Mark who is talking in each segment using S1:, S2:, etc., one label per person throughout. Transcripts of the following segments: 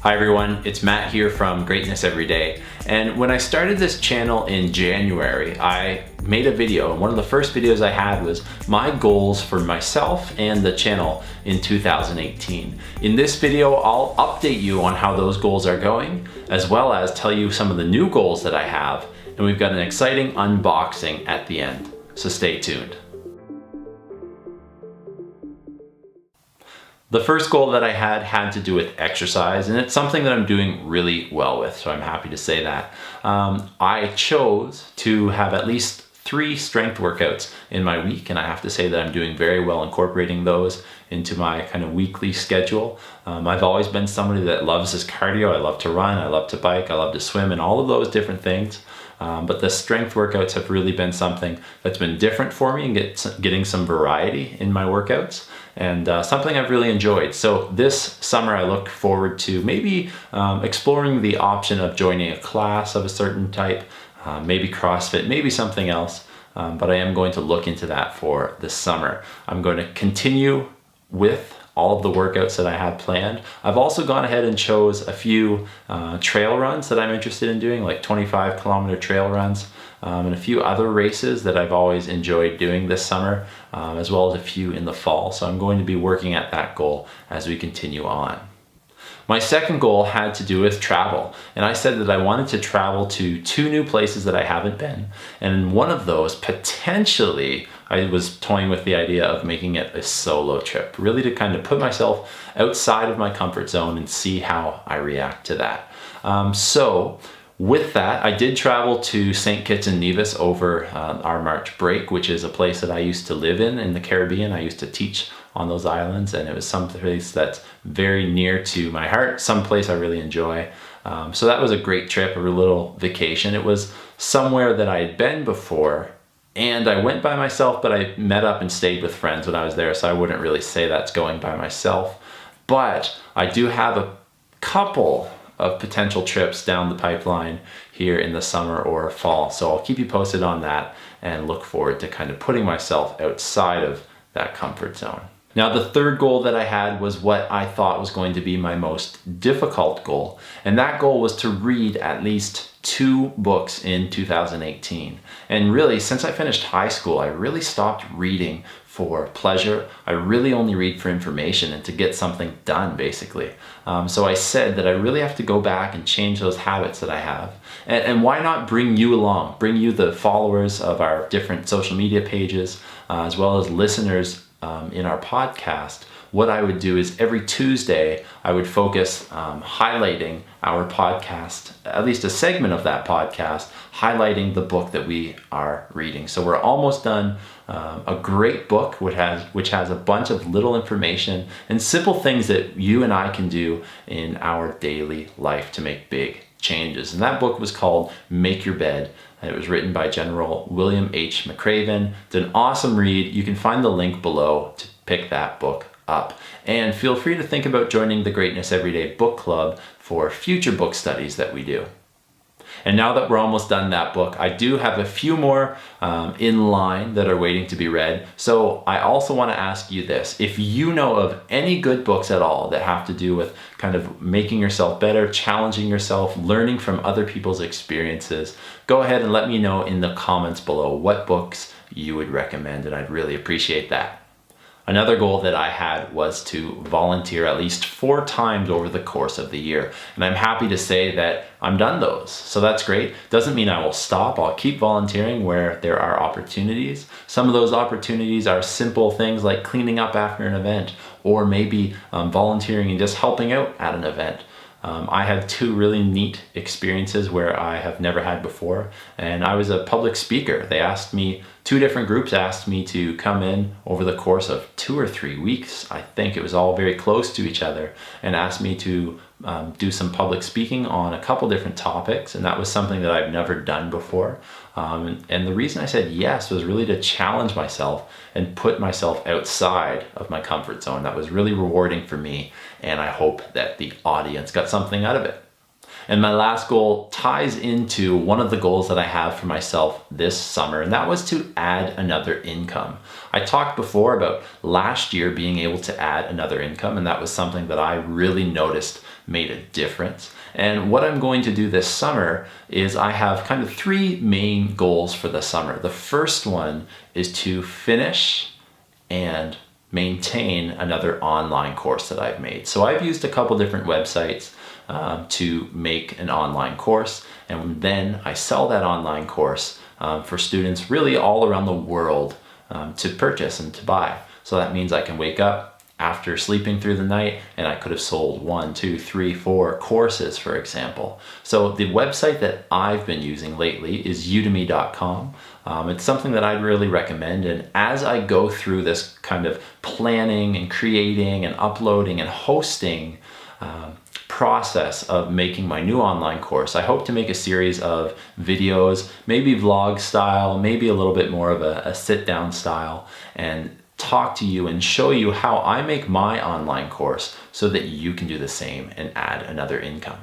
S1: Hi everyone, it's Matt here from Greatness Everyday. And when I started this channel in January, I made a video, and one of the first videos I had was my goals for myself and the channel in 2018. In this video, I'll update you on how those goals are going, as well as tell you some of the new goals that I have, and we've got an exciting unboxing at the end, so stay tuned. The first goal that I had to do with exercise, and it's something that I'm doing really well with, so I'm happy to say that. I chose to have at least 3 strength workouts in my week, and I have to say that I'm doing very well incorporating those into my kind of weekly schedule. I've always been somebody that loves this cardio. I love to run, I love to bike, I love to swim, and all of those different things. But the strength workouts have really been something that's been different for me and getting some variety in my workouts, and something I've really enjoyed. So this summer I look forward to maybe exploring the option of joining a class of a certain type, maybe CrossFit, maybe something else, but I am going to look into that for this summer. I'm going to continue with all of the workouts that I have planned. I've also gone ahead and chose a few trail runs that I'm interested in doing, like 25-kilometer trail runs, and a few other races that I've always enjoyed doing this summer, as well as a few in the fall. So I'm going to be working at that goal as we continue on. My second goal had to do with travel, and I said that I wanted to travel to 2 new places that I haven't been, and one of those potentially I was toying with the idea of making it a solo trip, really to kind of put myself outside of my comfort zone and see how I react to that. So with that, I did travel to St. Kitts and Nevis over our March break, which is a place that I used to live in the Caribbean. I used to teach on those islands, and it was some place that's very near to my heart, some place I really enjoy. So that was a great trip, a little vacation. It was somewhere that I had been before, and I went by myself, but I met up and stayed with friends when I was there, so I wouldn't really say that's going by myself. But I do have a couple of potential trips down the pipeline here in the summer or fall, so I'll keep you posted on that and look forward to kind of putting myself outside of that comfort zone. Now, the third goal that I had was what I thought was going to be my most difficult goal, and that goal was to read at least 2 books in 2018. And really, since I finished high school, I really stopped reading for pleasure. I really only read for information and to get something done, basically. So I said that I really have to go back and change those habits that I have. And why not bring you along, bring you the followers of our different social media pages, as well as listeners in our podcast. What I would do is every Tuesday, I would focus highlighting our podcast, at least a segment of that podcast, highlighting the book that we are reading. So we're almost done. A great book which has a bunch of little information and simple things that you and I can do in our daily life to make big changes. And that book was called Make Your Bed. It was written by General William H. McRaven. It's an awesome read. You can find the link below to pick that book up. And feel free to think about joining the Greatness Everyday Book Club for future book studies that we do. And now that we're almost done that book, I do have a few more in line that are waiting to be read. So I also want to ask you this. If you know of any good books at all that have to do with kind of making yourself better, challenging yourself, learning from other people's experiences, go ahead and let me know in the comments below what books you would recommend, and I'd really appreciate that. Another goal that I had was to volunteer at least 4 times over the course of the year. And I'm happy to say that I'm done those. So that's great. Doesn't mean I will stop. I'll keep volunteering where there are opportunities. Some of those opportunities are simple things like cleaning up after an event, or maybe volunteering and just helping out at an event. I had 2 really neat experiences where I have never had before, and I was a public speaker. 2 different groups asked me to come in over the course of 2 or 3 weeks. I think it was all very close to each other, and asked me to do some public speaking on a couple different topics, and that was something that I've never done before. And the reason I said yes was really to challenge myself and put myself outside of my comfort zone. That was really rewarding for me, and I hope that the audience got something out of it. And my last goal ties into one of the goals that I have for myself this summer, and that was to add another income. I talked before about last year being able to add another income, and that was something that I really noticed made a difference. And what I'm going to do this summer is I have kind of 3 main goals for the summer. The first one is to finish and maintain another online course that I've made. So I've used a couple different websites to make an online course, and then I sell that online course for students really all around the world to purchase and to buy. So that means I can wake up after sleeping through the night and I could have sold 1, 2, 3, 4 courses, for example. So the website that I've been using lately is udemy.com. It's something that I'd really recommend, and as I go through this kind of planning and creating and uploading and hosting process of making my new online course, I hope to make a series of videos, maybe vlog style, maybe a little bit more of a sit down style, and talk to you and show you how I make my online course so that you can do the same and add another income.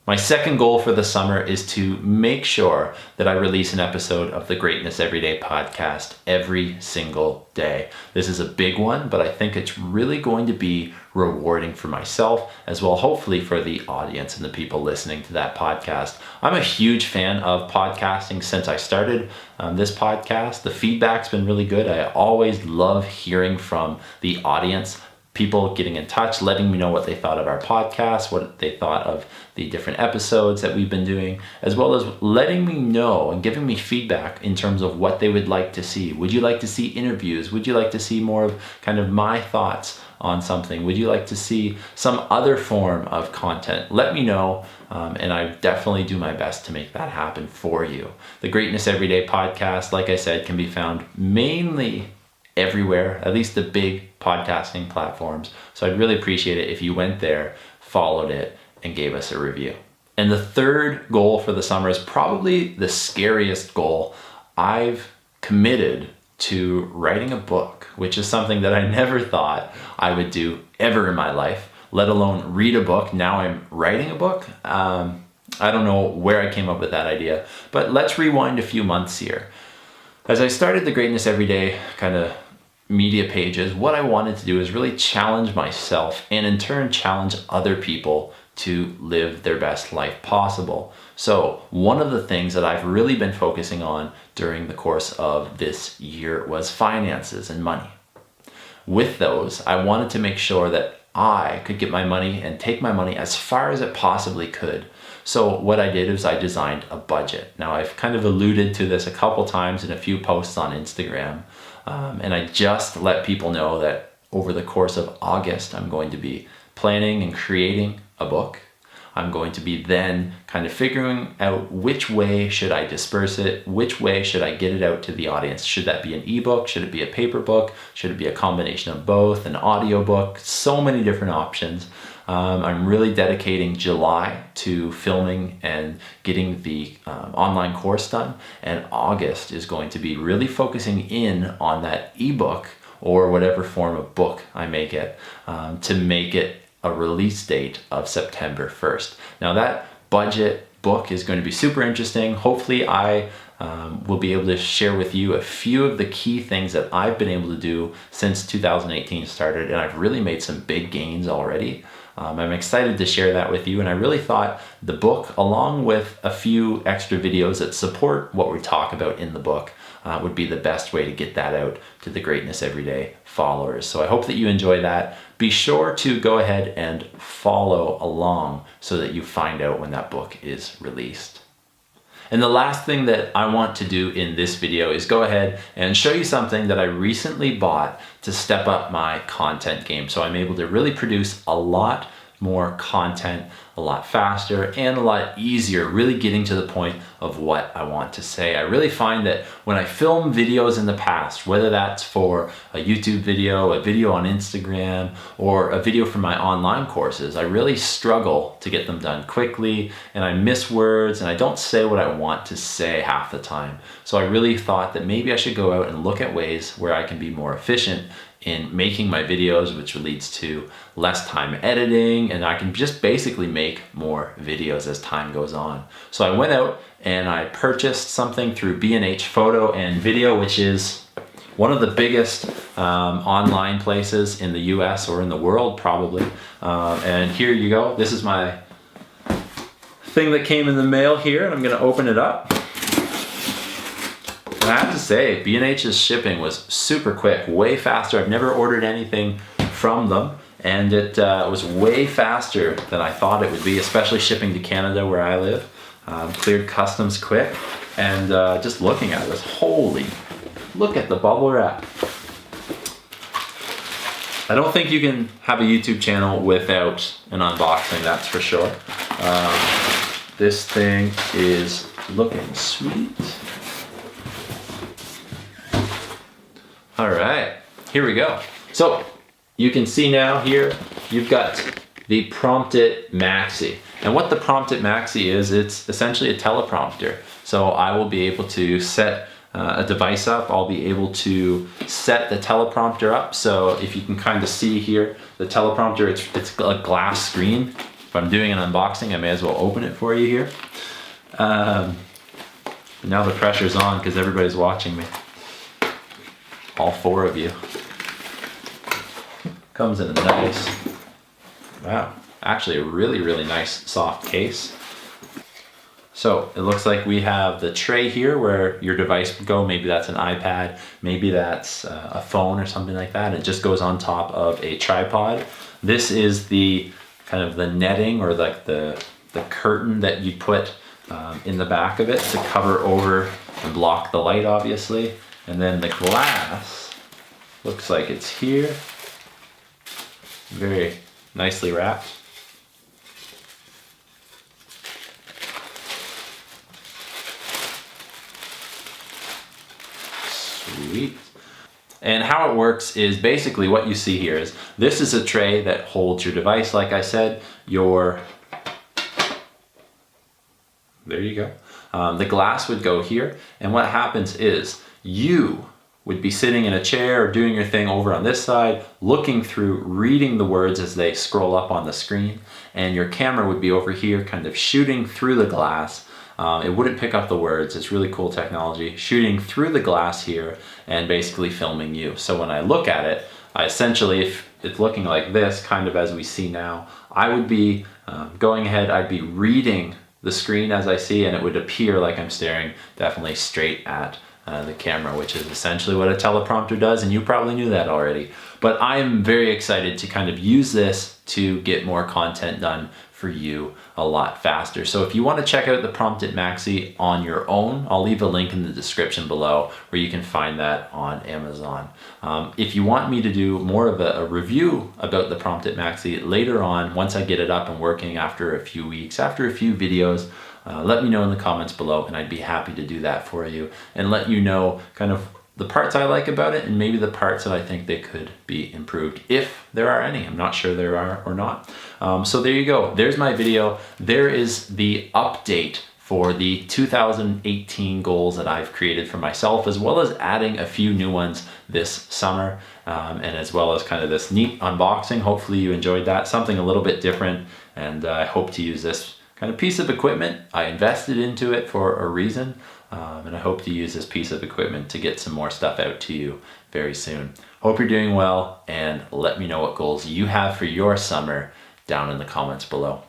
S1: My second goal for the summer is to make sure that I release an episode of the Greatness Everyday podcast every single day. This is a big one, but I think it's really going to be rewarding for myself as well, hopefully for the audience and the people listening to that podcast. I'm a huge fan of podcasting since I started this podcast. The feedback's been really good. I always love hearing from the audience, people getting in touch, letting me know what they thought of our podcast, what they thought of the different episodes that we've been doing, as well as letting me know and giving me feedback in terms of what they would like to see. Would you like to see interviews? Would you like to see more of kind of my thoughts on something? Would you like to see some other form of content? Let me know, and I definitely do my best to make that happen for you. The Greatness Everyday podcast, like I said, can be found mainly everywhere, at least the big podcasting platforms. So I'd really appreciate it if you went there, followed it, and gave us a review. And the third goal for the summer is probably the scariest goal. I've committed to writing a book, which is something that I never thought I would do ever in my life, let alone read a book. Now I'm writing a book. I don't know where I came up with that idea, but let's rewind a few months here. As I started the Greatness Everyday kind of media pages, what I wanted to do is really challenge myself and in turn challenge other people to live their best life possible. So one of the things that I've really been focusing on during the course of this year was finances and money. With those, I wanted to make sure that I could get my money and take my money as far as it possibly could. So what I did is I designed a budget. Now I've kind of alluded to this a couple times in a few posts on Instagram, and I just let people know that over the course of August, I'm going to be planning and creating a book. I'm going to be then kind of figuring out which way should I disperse it, which way should I get it out to the audience. Should that be an ebook? Should it be a paper book? Should it be a combination of both, an audio book? So many different options. I'm really dedicating July to filming and getting the online course done, and August is going to be really focusing in on that ebook or whatever form of book I make it to make it a release date of September 1st. Now that budget book is going to be super interesting. Hopefully I will be able to share with you a few of the key things that I've been able to do since 2018 started, and I've really made some big gains already. I'm excited to share that with you, and I really thought the book, along with a few extra videos that support what we talk about in the book, would be the best way to get that out to the Greatness Everyday followers. So I hope that you enjoy that. Be sure to go ahead and follow along so that you find out when that book is released. And the last thing that I want to do in this video is go ahead and show you something that I recently bought to step up my content game. So I'm able to really produce a lot more content a lot faster and a lot easier, really getting to the point of what I want to say. I really find that when I film videos in the past, whether that's for a YouTube video, a video on Instagram, or a video for my online courses, I really struggle to get them done quickly, and I miss words and I don't say what I want to say half the time. So I really thought that maybe I should go out and look at ways where I can be more efficient in making my videos, which leads to less time editing, and I can just basically make more videos as time goes on. So I went out and I purchased something through B&H Photo and Video, which is one of the biggest online places in the US or in the world probably. And here you go. This is my thing that came in the mail here, and I'm gonna open it up. And I have to say, B&H's shipping was super quick, way faster. I've never ordered anything from them, and it was way faster than I thought it would be, especially shipping to Canada where I live. Cleared customs quick, and just looking at this, holy, look at the bubble wrap. I don't think you can have a YouTube channel without an unboxing, that's for sure. This thing is looking sweet. All right, here we go. So you can see now here, you've got the Promptit Maxi. And what the Promptit Maxi is, it's essentially a teleprompter. So I will be able to set a device up. I'll be able to set the teleprompter up. So if you can kind of see here, the teleprompter, it's a glass screen. If I'm doing an unboxing, I may as well open it for you here. Now the pressure's on because everybody's watching me. All 4 of you. Comes in a nice, wow, actually a really, really nice soft case. So it looks like we have the tray here where your device would go. Maybe that's an iPad, maybe that's a phone or something like that. It just goes on top of a tripod. This is the kind of the netting or like the curtain that you put in the back of it to cover over and block the light, obviously. And then the glass looks like it's here. Very nicely wrapped. Sweet. And how it works is basically what you see here is this is a tray that holds your device, like I said, there you go. The glass would go here, and what happens is you would be sitting in a chair or doing your thing over on this side, looking through, reading the words as they scroll up on the screen, and your camera would be over here kind of shooting through the glass. It wouldn't pick up the words. It's really cool technology, shooting through the glass here and basically filming you. So when I look at it, I essentially, if it's looking like this, kind of as we see now, I would be going ahead, I'd be reading the screen as I see, and it would appear like I'm staring definitely straight at the camera, which is essentially what a teleprompter does, and you probably knew that already. But I'm very excited to kind of use this to get more content done for you a lot faster. So if you want to check out the Promptit Maxi on your own, I'll leave a link in the description below where you can find that on Amazon. If you want me to do more of a review about the Promptit Maxi later on, once I get it up and working after a few weeks, after a few videos, let me know in the comments below, and I'd be happy to do that for you and let you know kind of the parts I like about it and maybe the parts that I think they could be improved, if there are any. I'm not sure there are or not. So there you go. There's my video. There is the update for the 2018 goals that I've created for myself, as well as adding a few new ones this summer, and as well as kind of this neat unboxing. Hopefully you enjoyed that, something a little bit different, and I hope to use this kind of piece of equipment. I invested into it for a reason, and I hope to use this piece of equipment to get some more stuff out to you very soon. Hope you're doing well, and let me know what goals you have for your summer down in the comments below.